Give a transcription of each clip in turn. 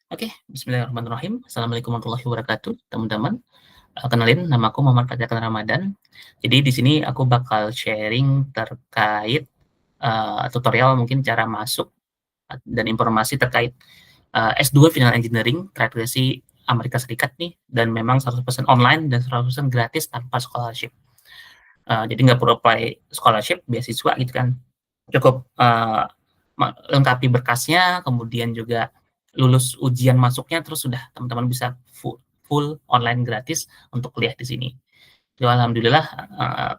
Oke, bismillahirrahmanirrahim. Assalamualaikum warahmatullahi wabarakatuh, teman-teman. Kenalin, namaku Muhammad Fajar Ramadan. Jadi di sini aku bakal sharing terkait tutorial mungkin cara masuk dan informasi terkait S2 Final Engineering tradisi Amerika Serikat nih, dan memang 100% online dan 100% gratis tanpa scholarship. Jadi nggak perlu apply scholarship, beasiswa gitu kan. Cukup lengkapi berkasnya, kemudian juga lulus ujian masuknya, terus sudah teman-teman bisa full online gratis untuk kuliah di sini. Jadi alhamdulillah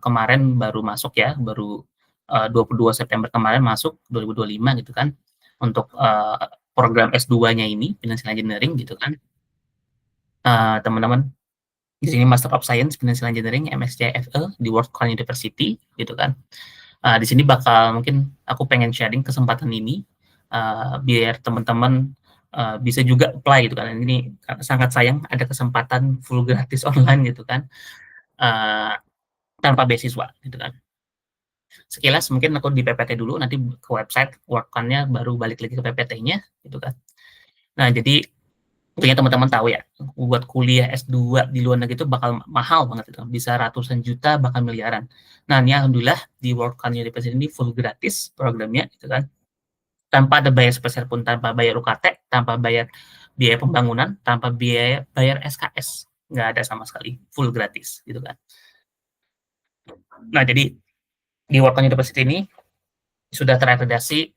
kemarin baru masuk ya, baru 22 September kemarin masuk 2025 gitu kan, untuk program S2-nya ini Financial Engineering gitu kan. Teman-teman di sini Master of Science Financial Engineering MSCFE di Worldcon University gitu kan. Di sini bakal mungkin aku pengen sharing kesempatan ini biar teman-teman bisa juga apply gitu kan. Ini sangat sayang ada kesempatan full gratis online gitu kan, uh, tanpa beasiswa gitu kan. Sekilas mungkin aku di PPT dulu, nanti ke website work-nya baru balik lagi ke PPT-nya gitu kan. Nah, jadi tentunya teman-teman tahu ya, buat kuliah S2 di luar negeri itu bakal mahal banget itu, bisa ratusan juta bahkan miliaran. Nah, ini alhamdulillah di Worldcon University ini full gratis programnya gitu kan. Tanpa ada bayar sepeser pun, tanpa bayar UKT, tanpa bayar biaya pembangunan, tanpa biaya bayar SKS. Nggak ada sama sekali, full gratis gitu kan. Nah, jadi di Worldcon University ini sudah terakreditasi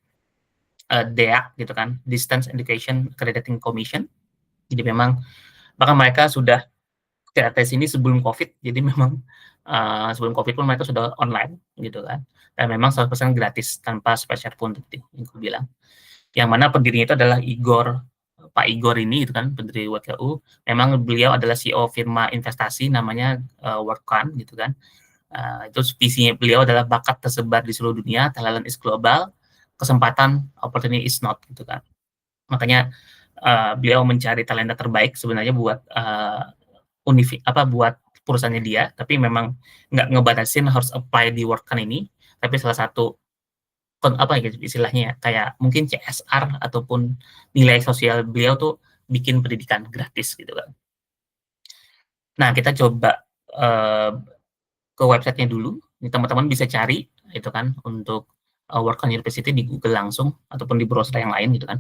DEA gitu kan, Distance Education Accrediting Commission. Jadi memang bahkan mereka sudah tes ini sebelum COVID, jadi memang sebelum COVID pun mereka sudah online gitu kan. Dan memang 100% gratis tanpa spesial pun tadi yang aku bilang. Yang mana pendirinya itu adalah Pak Igor ini gitu kan, pendiri WKU. Memang beliau adalah CEO firma investasi namanya Worldcon gitu kan. Itu visinya beliau adalah bakat tersebar di seluruh dunia, talent is global, kesempatan opportunity is not gitu kan. Makanya beliau mencari talenta terbaik sebenarnya buat buat perusahaannya dia, tapi memang nggak ngebatasin harus apply di Worldcon ini. Tapi salah satu apa ya istilahnya ya, kayak mungkin CSR ataupun nilai sosial beliau tuh bikin pendidikan gratis gitu kan. Nah, kita coba ke websitenya dulu. Ini teman-teman bisa cari itu kan untuk Worldcon University di Google langsung ataupun di browser yang lain gitu kan.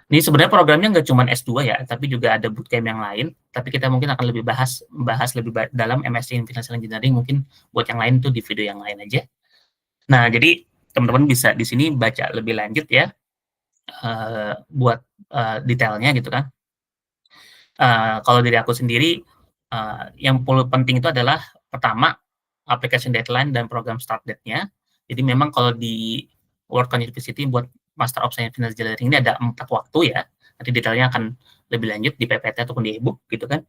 Ini sebenarnya programnya nggak cuma S2 ya, tapi juga ada bootcamp yang lain. Tapi kita mungkin akan lebih bahas lebih dalam MSc in Financial Engineering, mungkin buat yang lain tuh di video yang lain aja. Nah, jadi teman-teman bisa di sini baca lebih lanjut ya, buat detailnya gitu kan. Kalau dari aku sendiri, yang perlu penting itu adalah pertama, application deadline dan program start date-nya. Jadi memang kalau di Worldcon University buat Master of Science Financial Engineering ini ada 4 waktu ya. Nanti detailnya akan lebih lanjut di PPT ataupun di e-book gitu kan.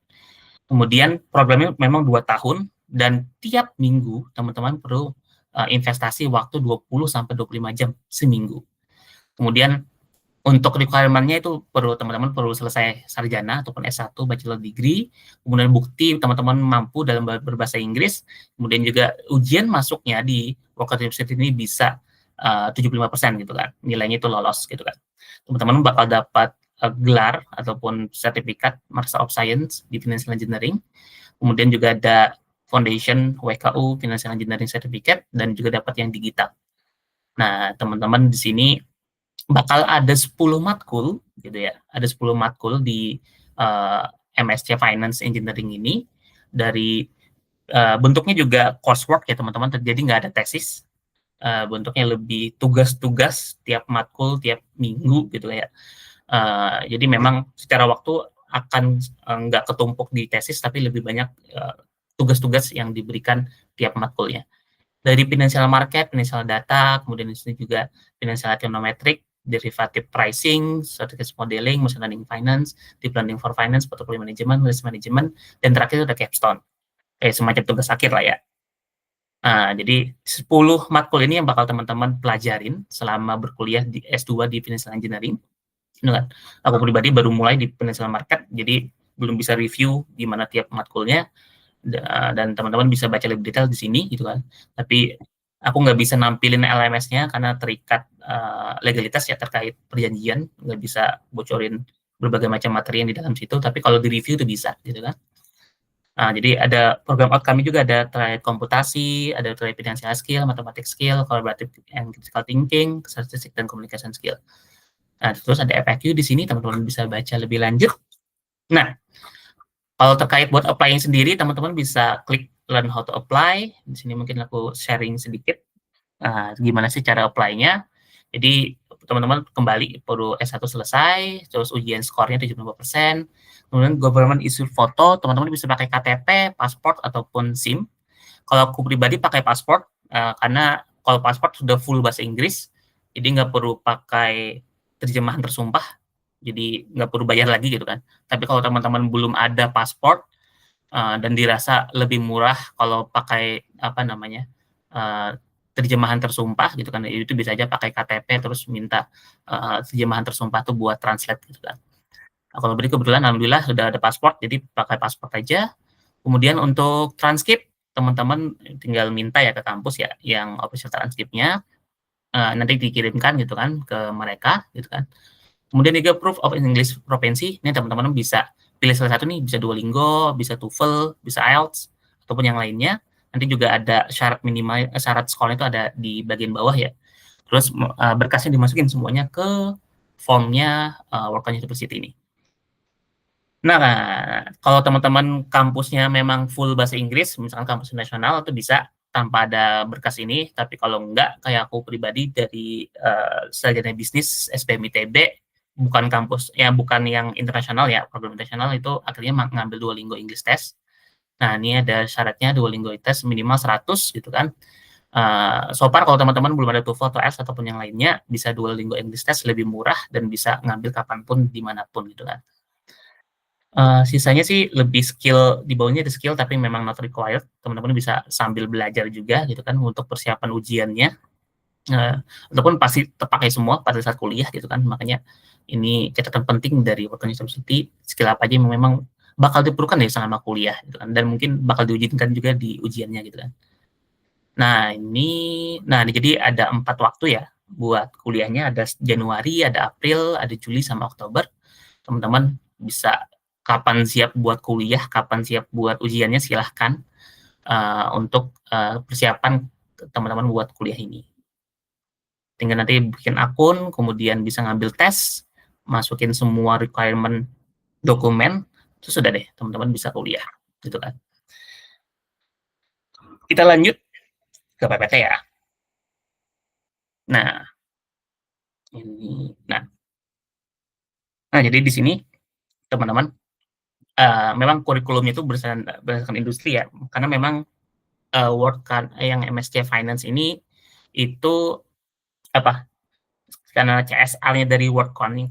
Kemudian programnya memang 2 tahun dan tiap minggu teman-teman perlu investasi waktu 20 sampai 25 jam seminggu. Kemudian untuk requirement-nya itu teman-teman perlu selesai sarjana ataupun S1 bachelor degree, kemudian bukti teman-teman mampu dalam berbahasa Inggris, kemudian juga ujian masuknya di Worldcon University ini bisa 75% gitu kan, nilainya itu lolos gitu kan. Teman-teman bakal dapat gelar ataupun sertifikat Master of Science di Financial Engineering, kemudian juga ada Foundation WKU Financial Engineering Certificate dan juga dapat yang digital. Nah, teman-teman di sini bakal ada 10 matkul gitu ya. Ada 10 matkul di MSc Finance Engineering ini. Dari bentuknya juga coursework ya teman-teman, jadi nggak ada tesis. Bentuknya lebih tugas-tugas tiap matkul, tiap minggu gitu ya. Jadi memang secara waktu akan nggak ketumpuk di tesis, tapi lebih banyak tugas-tugas yang diberikan tiap matkulnya. Dari financial market, financial data, kemudian di sini juga financial econometric, derivative pricing, strategic modeling, machine learning finance, deep learning for finance, portfolio management, risk management, dan terakhir ada capstone. Semacam tugas akhir lah ya. Jadi 10 matkul ini yang bakal teman-teman pelajarin selama berkuliah di S2 di Financial Engineering. Nah, aku pribadi baru mulai di financial market, jadi belum bisa review gimana tiap matkulnya, dan teman-teman bisa baca lebih detail di sini gitu kan. Tapi aku nggak bisa nampilin LMS-nya karena terikat legalitas ya terkait perjanjian, nggak bisa bocorin berbagai macam materi yang di dalam situ, tapi kalau di-review itu bisa, gitu kan. Nah, jadi ada program outcome juga ada terkait komputasi, ada terkait financial skill, mathematics skill, collaborative and critical thinking, statistic dan communication skill. Nah, terus ada FAQ di sini teman-teman bisa baca lebih lanjut. Nah, kalau terkait buat applying sendiri, teman-teman bisa klik learn how to apply. Di sini mungkin aku sharing sedikit. Gimana sih cara apply-nya. Jadi, teman-teman kembali perlu S1 selesai, terus ujian skornya 75%, kemudian government issue foto, teman-teman bisa pakai KTP, pasport, ataupun SIM. Kalau aku pribadi pakai pasport, karena kalau pasport sudah full bahasa Inggris, jadi nggak perlu pakai terjemahan tersumpah, jadi nggak perlu bayar lagi gitu kan. Tapi kalau teman-teman belum ada pasport, dan dirasa lebih murah kalau pakai apa namanya, terjemahan tersumpah gitu kan, itu bisa aja pakai KTP terus minta, terjemahan tersumpah tuh buat translate gitu kan. Nah, kalau beli kebetulan alhamdulillah sudah ada pasport, jadi pakai pasport aja. Kemudian untuk transkrip, teman-teman tinggal minta ya ke kampus ya, yang official transkripnya, nanti dikirimkan gitu kan ke mereka gitu kan. Kemudian juga proof of English proficiency, ini teman-teman bisa pilih salah satu nih, bisa Duolingo, bisa TOEFL, bisa IELTS, ataupun yang lainnya. Nanti juga ada syarat minimal, syarat sekolah itu ada di bagian bawah ya. Terus berkasnya dimasukin semuanya ke formnya World University ini. Nah, kalau teman-teman kampusnya memang full bahasa Inggris, misalkan kampus nasional itu bisa tanpa ada berkas ini, tapi kalau enggak, kayak aku pribadi dari sarjana bisnis SBM ITB, bukan kampus, ya bukan yang internasional ya, program internasional itu akhirnya ngambil Duolingo English Test. Nah, ini ada syaratnya Duolingo Test minimal 100 gitu kan. So far kalau teman-teman belum ada TOEFL atau IELTS ataupun yang lainnya, bisa Duolingo English Test lebih murah dan bisa ngambil kapanpun, dimanapun gitu kan. Sisanya sih lebih skill, di bawahnya ada skill tapi memang not required, teman-teman bisa sambil belajar juga gitu kan untuk persiapan ujiannya, ataupun pasti terpakai semua pada saat kuliah gitu kan. Makanya ini catatan penting dari World University, skill apa aja yang memang bakal diperlukan ya selama kuliah gitu kan, dan mungkin bakal diujikan juga di ujiannya gitu kan. Nah, jadi ada 4 waktu ya buat kuliahnya, ada Januari, ada April, ada Juli, sama Oktober. Teman-teman bisa kapan siap buat kuliah, kapan siap buat ujiannya, silahkan untuk persiapan teman-teman buat kuliah ini. Tinggal nanti bikin akun, kemudian bisa ngambil tes, masukin semua requirement dokumen, terus sudah deh teman-teman bisa kuliah, gitu kan. Kita lanjut ke PPT ya. Nah, ini, nah jadi di sini teman-teman memang kurikulumnya itu berdasarkan industri ya, karena memang World kan yang MSc Finance ini itu apa, karena CSR-nya dari Worldcon,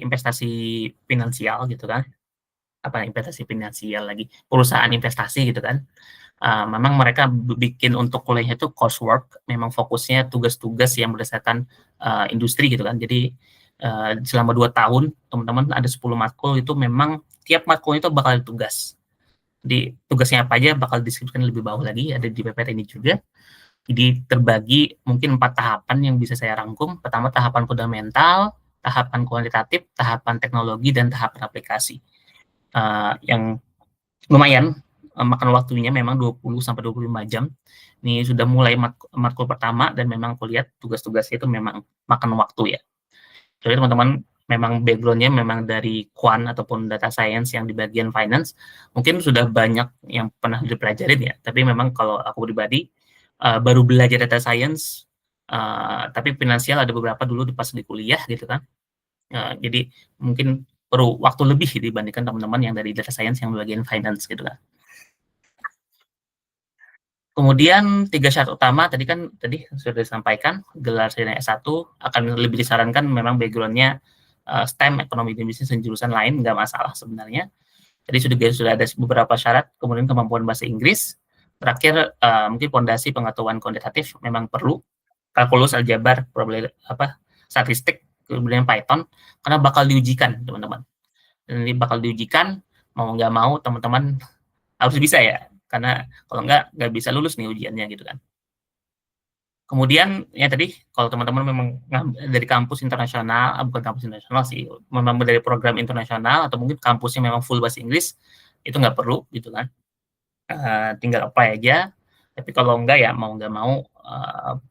investasi finansial gitu kan, investasi finansial lagi, perusahaan investasi gitu kan. Memang mereka bikin untuk kuliahnya itu coursework, memang fokusnya tugas-tugas yang berdasarkan industri gitu kan. Jadi selama 2 tahun teman-teman ada 10 matkul, itu memang tiap matkul itu bakal ada tugas. Jadi tugasnya apa aja bakal deskripsikan lebih bawah lagi, ada di PPT ini juga. Jadi terbagi mungkin 4 tahapan yang bisa saya rangkum. Pertama tahapan fundamental, tahapan kuantitatif, tahapan teknologi, dan tahapan aplikasi. Yang lumayan makan waktunya memang 20 sampai 25 jam. Ini sudah mulai matkul pertama dan memang aku lihat tugas-tugasnya itu memang makan waktu ya. Jadi teman-teman memang background-nya memang dari quant ataupun data science yang di bagian finance, mungkin sudah banyak yang pernah dipelajarin ya, tapi memang kalau aku pribadi, baru belajar data science, tapi finansial ada beberapa dulu pas di kuliah gitu kan. Jadi mungkin perlu waktu lebih dibandingkan teman-teman yang dari data science yang bagian finance gitu kan. Kemudian 3 syarat utama tadi sudah disampaikan, gelar sarjana S1 akan lebih disarankan memang background-nya STEM, ekonomi dan bisnis, dan jurusan lain nggak masalah sebenarnya. Tadi sudah ada beberapa syarat, kemudian kemampuan bahasa Inggris. Terakhir mungkin fondasi pengetahuan kuantitatif memang perlu, kalkulus, aljabar, statistik, kemudian Python, karena bakal diujikan teman-teman. Dan ini bakal diujikan, mau nggak mau teman-teman harus bisa ya, karena kalau nggak bisa lulus nih ujiannya gitu kan. Kemudian ya tadi kalau teman-teman memang dari kampus internasional, bukan kampus internasional sih, memang dari program internasional atau mungkin kampusnya memang full bahasa Inggris, itu nggak perlu gitu kan, tinggal apply aja. Tapi kalau enggak ya mau nggak mau,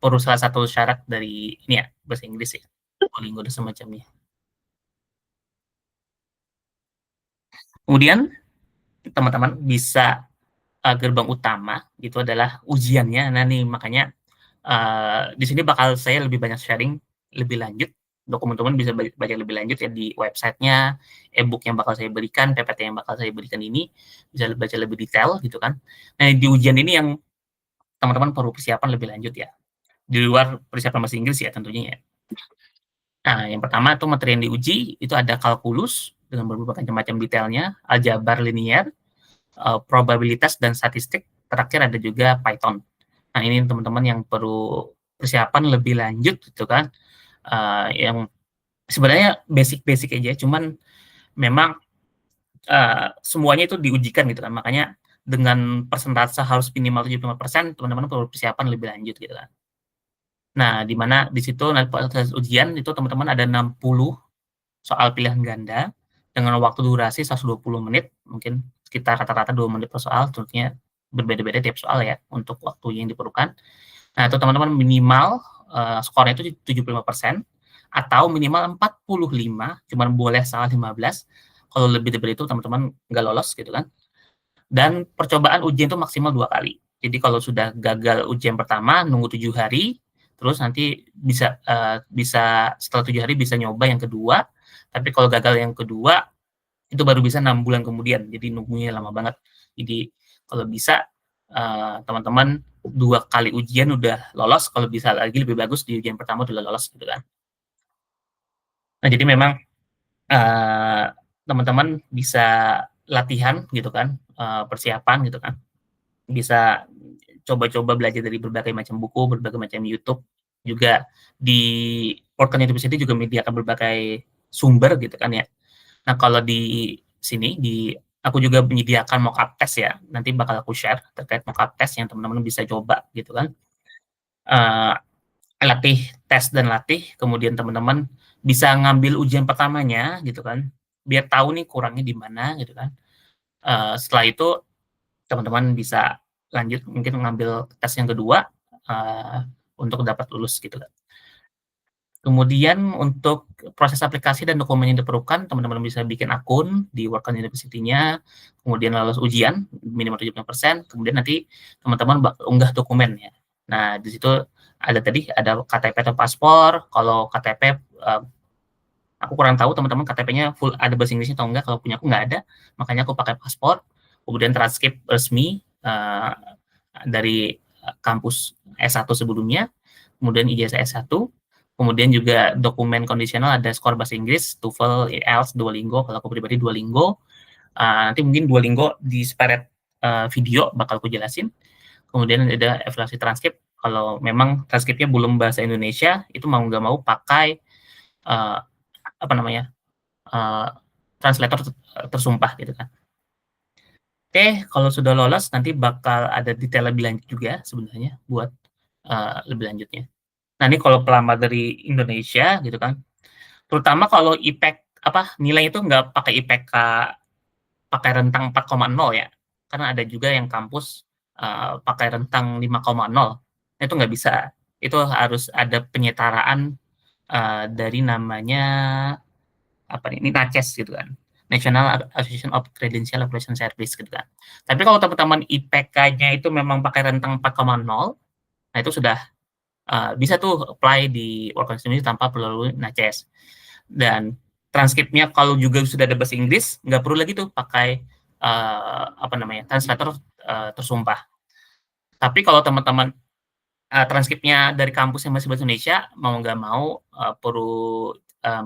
perlu salah satu syarat dari ini ya, bahasa Inggris ya, Duolingo dan semacamnya. Kemudian teman-teman bisa, gerbang utama itu adalah ujiannya. Nah nih makanya, di sini bakal saya lebih banyak sharing lebih lanjut, teman-teman bisa baca lebih lanjut ya di website-nya, e-book yang bakal saya berikan, PPT yang bakal saya berikan ini, bisa baca lebih detail gitu kan. Nah di ujian ini yang teman-teman perlu persiapan lebih lanjut ya, di luar persiapan bahasa Inggris ya tentunya ya. Nah yang pertama tuh materi yang diuji, itu ada kalkulus dengan berbagai macam detailnya, aljabar linier, probabilitas dan statistik, terakhir ada juga Python. Nah ini teman-teman yang perlu persiapan lebih lanjut gitu kan, yang sebenarnya basic-basic aja, cuman memang, semuanya itu diujikan gitu kan, makanya dengan persentase harus minimal 75%, teman-teman perlu persiapan lebih lanjut gitu kan. Nah, di mana di situ nanti proses ujian itu teman-teman ada 60 soal pilihan ganda dengan waktu durasi 120 menit, mungkin sekitar rata-rata 2 menit per soal, tentunya berbeda-beda tiap soal ya, untuk waktu yang diperlukan. Nah, itu teman-teman minimal, skornya itu 75% atau minimal 45, cuman boleh salah 15, kalau lebih dari itu teman-teman nggak lolos gitu kan. Dan percobaan ujian itu maksimal 2 kali. Jadi kalau sudah gagal ujian pertama, nunggu 7 hari, terus nanti bisa setelah 7 hari bisa nyoba yang kedua, tapi kalau gagal yang kedua, itu baru bisa 6 bulan kemudian, jadi nunggunya lama banget. Jadi kalau bisa, teman-teman 2 kali ujian udah lolos, kalau bisa lagi lebih bagus di ujian pertama udah lolos gitu kan. Nah jadi memang, eee, teman-teman bisa latihan gitu kan, persiapan gitu kan, bisa coba-coba belajar dari berbagai macam buku, berbagai macam YouTube, juga di portal YouTube sendiri juga menyediakan berbagai sumber gitu kan ya. Nah, kalau di sini, aku juga menyediakan mockup test ya, nanti bakal aku share terkait mockup test yang teman-teman bisa coba gitu kan. Eee, latih tes dan latih, kemudian teman-teman bisa ngambil ujian pertamanya gitu kan, biar tahu nih kurangnya di mana gitu kan. Setelah itu teman-teman bisa lanjut mungkin ngambil tes yang kedua, untuk dapat lulus gitu kan. Kemudian untuk proses aplikasi dan dokumen yang diperlukan, teman-teman bisa bikin akun di Workon University-nya, kemudian lolos ujian minimal 75%, kemudian nanti teman-teman unggah dokumennya. Nah, di situ ada tadi, ada KTP atau paspor, kalau KTP, aku kurang tahu teman-teman KTP-nya full ada bahasa Inggrisnya atau enggak, kalau punya aku nggak ada, makanya aku pakai paspor, kemudian transkrip resmi, dari, kampus S1 sebelumnya, kemudian ijazah S1, kemudian juga dokumen kondisional ada skor bahasa Inggris, TOEFL, IELTS, Duolingo, kalau aku pribadi Duolingo, nanti mungkin Duolingo di separate, video bakal aku jelasin, kemudian ada evaluasi transkrip, kalau memang transkripnya belum bahasa Indonesia, itu mau nggak mau pakai, apa namanya, eee, translator tersumpah gitu kan. Oke, kalau sudah lolos nanti bakal ada detail lebih lanjut juga sebenarnya buat, lebih lanjutnya. Nah, ini kalau pelamar dari Indonesia gitu kan, terutama kalau nilai itu nggak pakai IPK pakai rentang 4,0 ya, karena ada juga yang kampus, pakai rentang 5,0. Nah, itu nggak bisa, itu harus ada penyetaraan, dari namanya apa nih, ini NACES gitu kan, National Association of Credential Evaluation Service gitu kan. Tapi kalau teman-teman IPK-nya itu memang pakai rentang 4,0, nah itu sudah, bisa tuh apply di Work Opportunity tanpa perlu NACES. Dan transkripnya kalau juga sudah ada bahasa Inggris, nggak perlu lagi tuh pakai, apa namanya, translator, tersumpah. Tapi kalau teman-teman, transkripnya dari kampus yang masih bahasa Indonesia, mau nggak mau, perlu,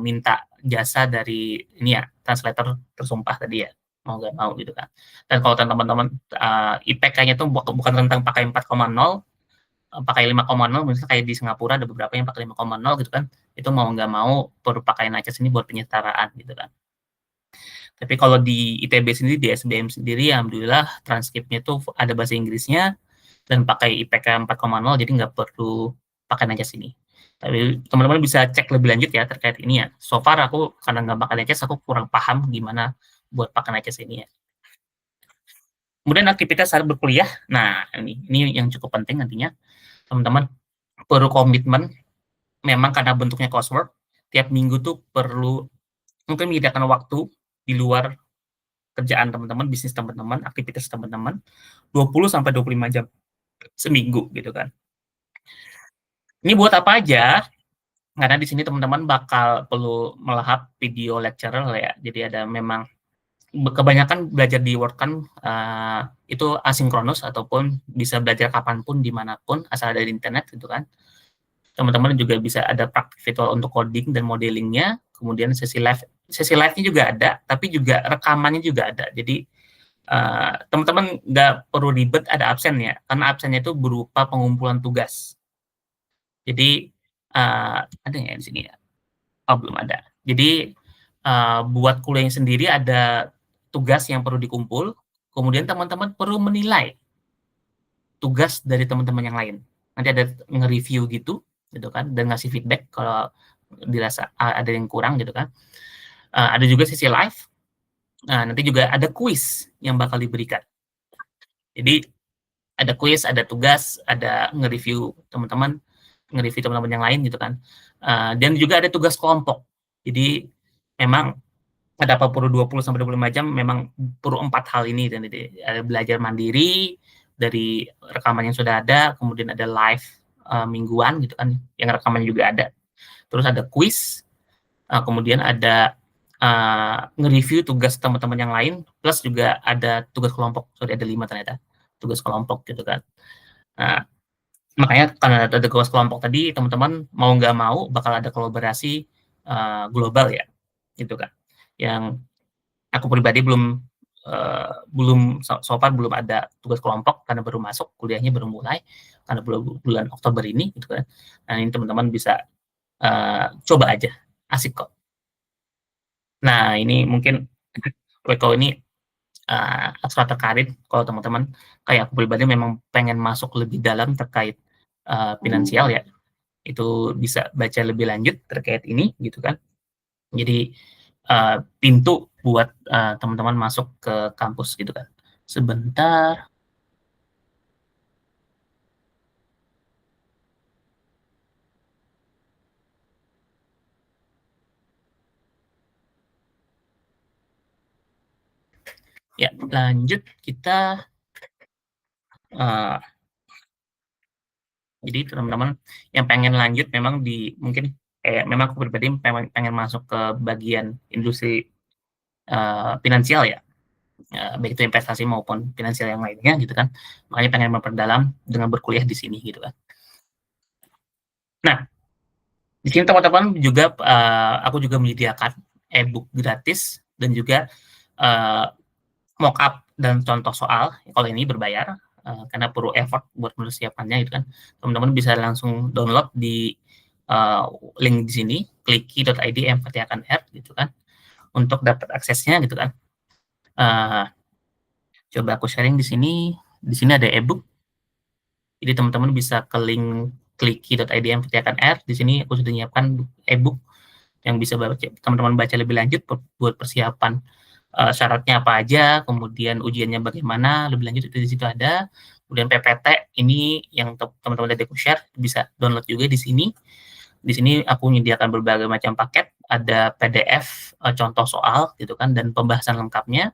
minta jasa dari ini ya, translator tersumpah tadi ya, mau nggak mau gitu kan. Dan kalau teman-teman, IPK-nya tuh bukan tentang pakai 4,0, pakai 5,0 misalnya kayak di Singapura ada beberapa yang pakai 5,0 gitu kan, itu mau nggak mau perlu pakai NACES ini buat penyetaraan gitu kan. Tapi kalau di ITB sendiri, di SBM sendiri alhamdulillah transkripnya tuh ada bahasa Inggrisnya dan pakai IPK 4,0 jadi nggak perlu pakai NHS ini. Tapi teman-teman bisa cek lebih lanjut ya terkait ini ya. So far aku karena nggak pakai NHS, aku kurang paham gimana buat pakai NHS ini ya. Kemudian aktivitas saat berkuliah, nah ini yang cukup penting nantinya, teman-teman perlu komitmen, memang karena bentuknya coursework, tiap minggu tuh perlu mungkin menyediakan waktu di luar kerjaan teman-teman, bisnis teman-teman, aktivitas teman-teman, 20 sampai 25 jam seminggu gitu kan. Ini buat apa aja? Karena di sini teman-teman bakal perlu melahap video lecturer ya. Jadi ada memang kebanyakan belajar di Word kan itu asinkronus ataupun bisa belajar kapanpun dimanapun asal dari internet gitu kan. Teman-teman juga bisa ada praktik virtual untuk coding dan modelingnya, kemudian sesi live-nya juga ada, tapi juga rekamannya juga ada. Jadi teman-teman nggak perlu ribet ada absen ya, karena absennya itu berupa pengumpulan tugas. Jadi ada nggak ya di sini ya? Oh belum ada. Jadi buat kuliahnya sendiri ada tugas yang perlu dikumpul, kemudian teman-teman perlu menilai tugas dari teman-teman yang lain. Nanti ada nge-review gitu kan, dan ngasih feedback kalau dirasa ada yang kurang gitu kan. Ada juga sesi live, nanti juga ada kuis yang bakal diberikan. Jadi ada kuis, ada tugas, ada nge-review teman-teman yang lain gitu kan. Dan juga ada tugas kelompok. Jadi memang ada apa perlu 20 sampai 25 jam, memang perlu 4 hal ini, dan ada belajar mandiri dari rekaman yang sudah ada, kemudian ada live mingguan gitu kan, yang rekaman juga ada. Terus ada kuis, kemudian ada nge-review tugas teman-teman yang lain, plus juga ada tugas kelompok. Sorry, ada 5 ternyata tugas kelompok gitu kan. Nah, makanya karena ada tugas kelompok tadi, teman-teman mau nggak mau bakal ada kolaborasi global ya, gitu kan. Yang aku pribadi belum so far belum ada tugas kelompok karena baru masuk, kuliahnya baru mulai karena bulan Oktober ini gitu kan. Nah, ini teman-teman bisa coba aja, asik kok. Nah, ini mungkin kalau ini ekstra terkait kalau teman-teman kayak aku pribadi memang pengen masuk lebih dalam terkait finansial ya, itu bisa baca lebih lanjut terkait ini gitu kan. Jadi pintu buat teman-teman masuk ke kampus gitu kan. Sebentar. Ya, lanjut kita. Jadi teman-teman yang pengen lanjut memang mungkin memang aku pribadi pengen masuk ke bagian industri finansial ya, baik itu investasi maupun finansial yang lainnya gitu kan. Makanya pengen memperdalam dengan berkuliah di sini gitu kan. Nah, di sini teman-teman juga aku juga menyediakan e-book gratis dan juga mockup dan contoh soal. Kalau ini berbayar karena perlu effort buat mempersiapkannya gitu kan. Teman-teman bisa langsung download di link di sini, kliki.id m-r gitu kan, untuk dapat aksesnya gitu kan. Coba aku sharing di sini. Di sini ada e-book. Jadi teman-teman bisa ke link kliki.id m-r. Di sini aku sudah menyiapkan e-book yang bisa teman-teman baca lebih lanjut buat persiapan syaratnya apa aja, kemudian ujiannya bagaimana, lebih lanjut itu di situ ada. Kemudian PPT ini yang teman-teman tadi aku share bisa download juga di sini. Di sini aku menyediakan berbagai macam paket, ada PDF contoh soal gitu kan, dan pembahasan lengkapnya.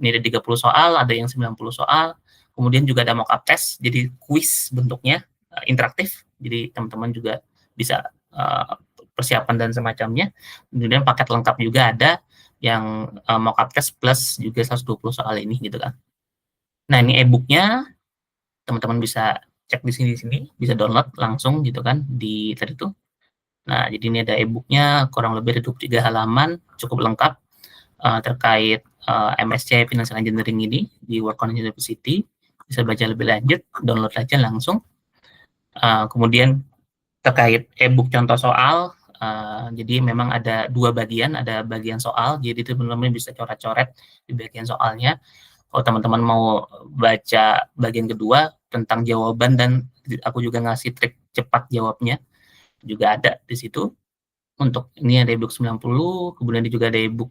Ini ada 30 soal, ada yang 90 soal. Kemudian juga ada mock up test, jadi kuis bentuknya interaktif. Jadi teman-teman juga bisa persiapan dan semacamnya. Kemudian paket lengkap juga ada yang mock up test plus juga 120 soal ini gitu kan. Nah, ini e-booknya teman-teman bisa cek di sini, bisa download langsung gitu kan di tadi tuh. Nah, jadi ini ada e-booknya kurang lebih ada 23 halaman, cukup lengkap terkait MSc Financial Engineering ini di Wharton University. Bisa baca lebih lanjut, download aja langsung. Kemudian terkait e-book contoh soal, jadi memang ada 2 bagian, ada bagian soal, jadi teman-teman bisa coret-coret di bagian soalnya. Kalau teman-teman mau baca bagian kedua tentang jawaban dan aku juga ngasih trik cepat jawabnya, juga ada di situ. Untuk ini ada e-book 90, kemudian juga ada e-book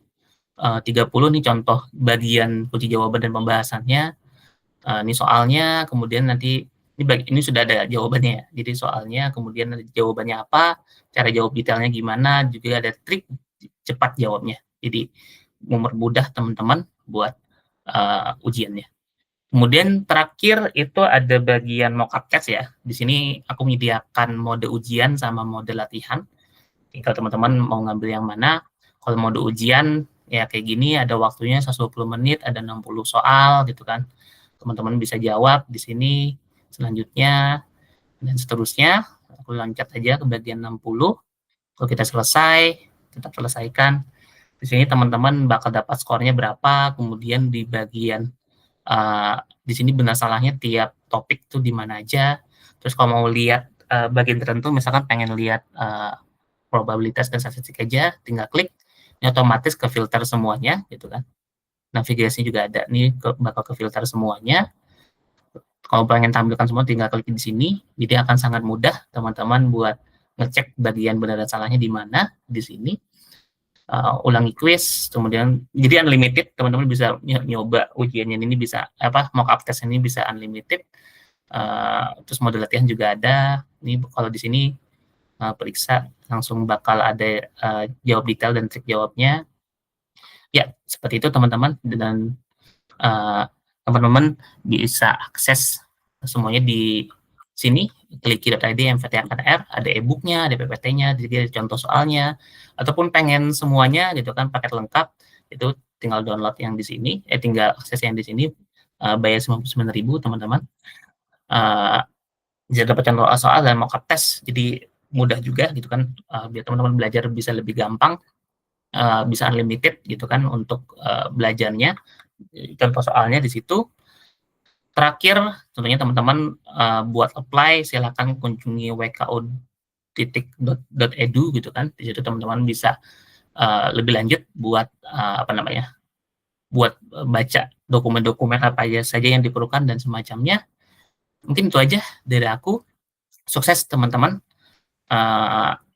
30 nih contoh bagian kunci jawaban dan pembahasannya. Ini soalnya, kemudian nanti ini sudah ada jawabannya ya. Jadi soalnya, kemudian jawabannya apa, cara jawab detailnya gimana, juga ada trik cepat jawabnya. Jadi mempermudah teman-teman buat ujiannya. Kemudian terakhir itu ada bagian mockup test ya. Di sini aku menyediakan mode ujian sama mode latihan. Kalau teman-teman mau ngambil yang mana, kalau mode ujian ya kayak gini, ada waktunya 120 menit, ada 60 soal gitu kan. Teman-teman bisa jawab di sini, selanjutnya, dan seterusnya. Aku loncat aja ke bagian 60. Kalau kita selesai, kita selesaikan. Di sini teman-teman bakal dapat skornya berapa, kemudian di bagian di sini benar salahnya tiap topik tuh di mana aja. Terus kalau mau lihat bagian tertentu, misalkan pengen lihat probabilitas dan statistik aja, tinggal klik, ini otomatis ke filter semuanya gitu kan. Navigasinya juga ada, nih bakal ke filter semuanya. Kalau pengen tampilkan semua tinggal klik di sini, jadi akan sangat mudah teman-teman buat ngecek bagian benar dan salahnya di mana di sini. Ulangi quiz, kemudian jadi unlimited, teman-teman bisa nyoba ujiannya ini, bisa mock up test ini bisa unlimited. Terus mode latihan juga ada. Ini kalau di sini periksa langsung bakal ada jawab detail dan trik jawabnya. Ya, seperti itu teman-teman, dan teman-teman bisa akses semuanya di sini, kliki.id MVT-R, ada e-booknya, ada PPT-nya, jadi ada contoh soalnya, ataupun pengen semuanya gitu kan, paket lengkap, itu tinggal download yang di sini, tinggal akses yang di sini, bayar 99.000 teman-teman. Bisa dapat contoh soal dan mock up test, jadi mudah juga gitu kan, biar teman-teman belajar bisa lebih gampang, bisa unlimited gitu kan untuk belajarnya. Contoh soalnya di situ. Terakhir, tentunya teman-teman buat apply, silakan kunjungi wku.edu gitu kan. Di situ teman-teman bisa lebih lanjut buat buat baca dokumen-dokumen apa aja saja yang diperlukan dan semacamnya. Mungkin itu aja dari aku. Sukses teman-teman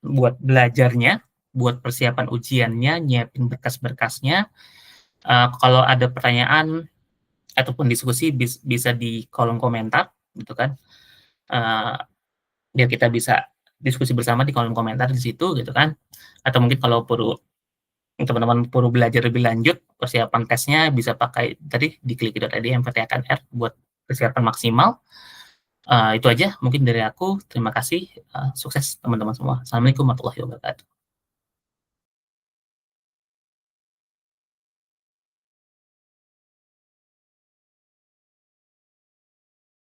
buat belajarnya, buat persiapan ujiannya, nyiapin berkas-berkasnya. Kalau ada pertanyaan ataupun diskusi bisa di kolom komentar gitu kan, biar kita bisa diskusi bersama di kolom komentar di situ gitu kan. Atau mungkin kalau teman-teman perlu belajar lebih lanjut persiapan tesnya, bisa pakai tadi di kliki.id MVT-R buat persiapan maksimal. Itu aja mungkin dari aku, terima kasih, sukses teman-teman semua. Assalamualaikum warahmatullahi wabarakatuh.